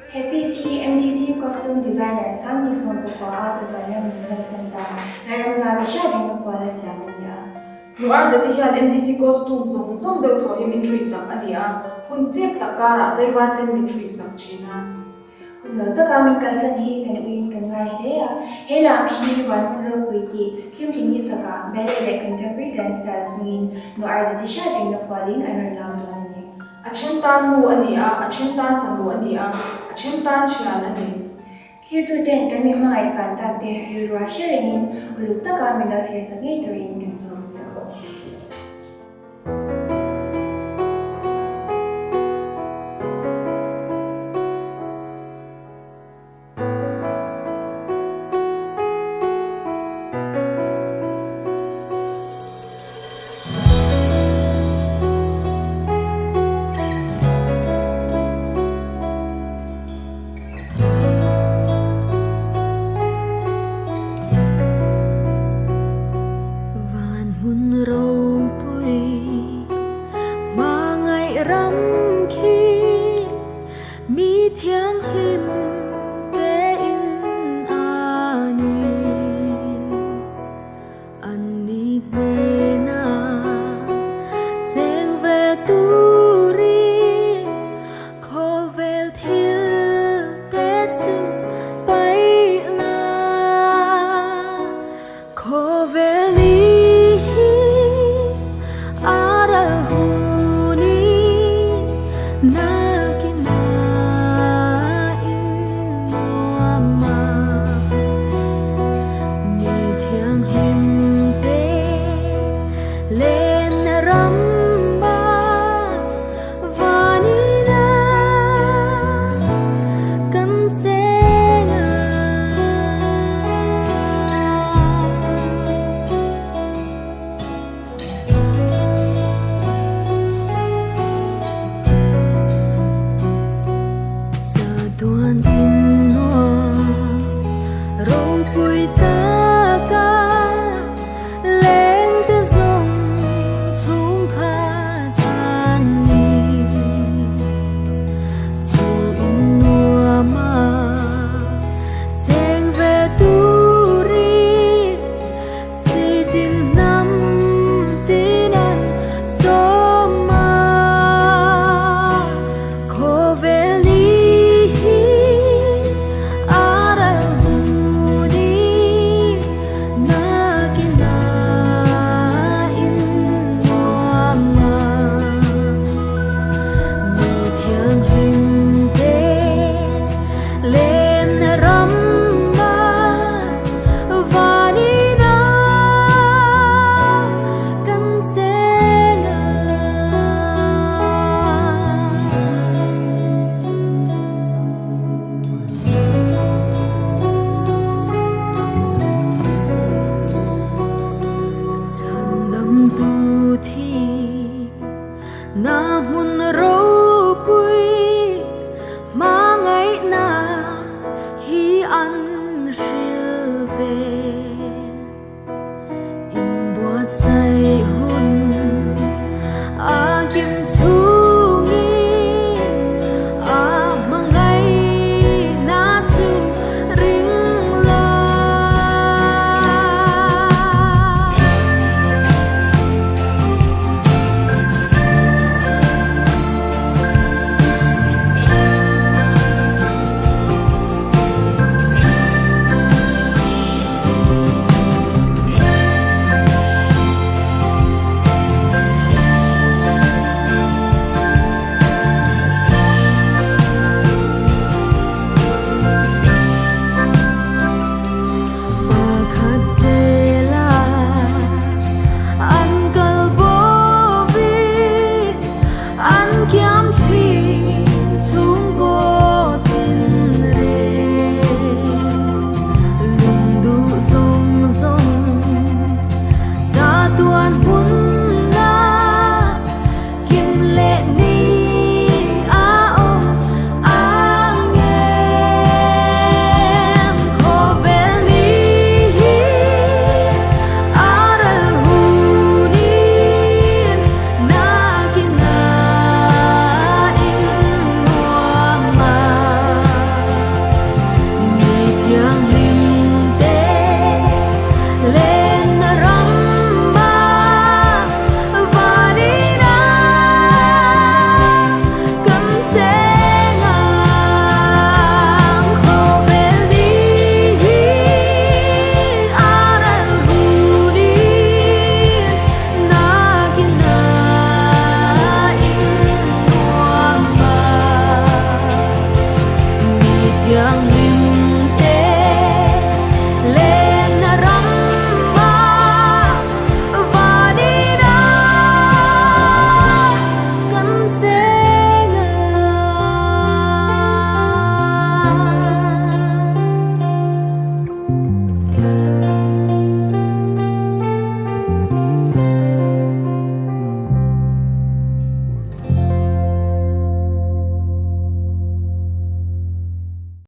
HPC MTC costume designer sang ni son po at sa tuwalya mga santa naramzami siya din ng pala siya niya. Nuar zati hian MTC costume zong deuh thaw hi min thui sak ania hun chep takara tlaivar ten min thui sak china. Lo ta kami kalsan hi kan uin kan ngai hlea hela hi Hmun Ropui ti Hlimhlimi saka ballet contemporary dance styles mingin nuar zati siya din ng palin anon lam don ni. Achen tan mu ania achen tan fanu ania achen tan chian ani. Hirtu ten kan mi mga itsantak te rilwa siya ringin uluk ta kami la fir sa gatorin kan sum sa ko. Hmun Ropui mangai ram khi mi thiang hlim te in ani ne na cheng ve tu ri kho vel thi